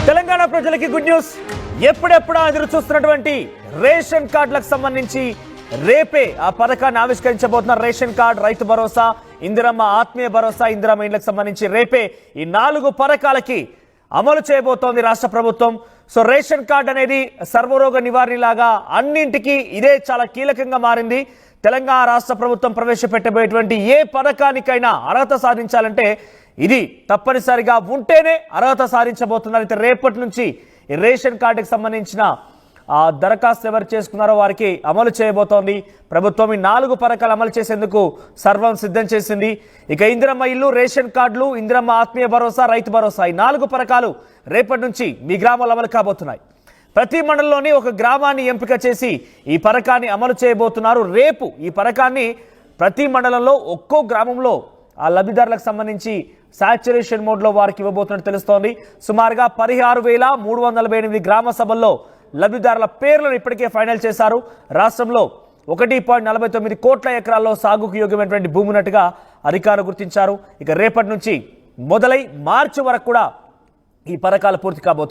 తెలంగాణ ప్రజలకి good news. ఎప్పుడెప్పుడా ఎదురు చూస్తున్నటువంటి రేషన్ కార్డులకు సంబంధించి రేపే ఆ పథకాన్ని ఆవిష్కరించబోతున్నారు. రేషన్ కార్డు, రైతు భరోసా, ఇందిరమ్మ ఆత్మీయ భరోసా, ఇందిరమ్మ ఇండ్లకు సంబంధించి రేపే ఈ 4 పథకాలకి అమలు చేయబోతోంది రాష్ట్ర ప్రభుత్వం. సో రేషన్ కార్డు అనేది సర్వరోగ నివారణలాగా అన్నింటికీ ఇదే చాలా కీలకంగా మారింది. తెలంగాణ రాష్ట్ర ప్రభుత్వం ప్రవేశపెట్టబోయేటువంటి ఏ పథకానికైనా అర్హత సాధించాలంటే ఇది తప్పనిసరిగా ఉంటేనే అర్హత సాధించబోతున్నారు. అయితే రేపటి నుంచి ఈ రేషన్ కార్డుకి సంబంధించిన దరఖాస్తు ఎవరు చేసుకున్నారో వారికి అమలు చేయబోతోంది ప్రభుత్వం. ఈ 4 పథకాలు అమలు చేసేందుకు సర్వం సిద్ధం చేసింది. ఇక ఇందిరమ్మ ఇల్లు, రేషన్ కార్డులు, ఇందిరమ్మ ఆత్మీయ భరోసా, రైతు భరోసా, ఈ 4 పథకాలు రేపటి నుంచి మీ గ్రామాల్లో అమలు కాబోతున్నాయి. ప్రతి మండలంలోని ఒక గ్రామాన్ని ఎంపిక చేసి ఈ పథకాన్ని అమలు చేయబోతున్నారు. రేపు ఈ పథకాన్ని ప్రతి మండలంలో ఒక్కో గ్రామంలో ఆ లబ్ధిదారులకు సంబంధించి సాచురేషన్ మోడ్లో వారికి ఇవ్వబోతున్నట్టు తెలుస్తోంది. సుమారుగా 16,348 గ్రామ సభల్లో లబ్ధిదారుల పేర్లను ఇప్పటికే ఫైనల్ చేశారు. రాష్ట్రంలో 1.49 కోట్ల ఎకరాల్లో సాగుకు యోగ్యమైనటువంటి భూమి ఉన్నట్టుగా అధికారులు గుర్తించారు. ఇక రేపటి నుంచి మొదలై మార్చి వరకు కూడా ఈ పథకాలు పూర్తి కాబోతున్నాయి.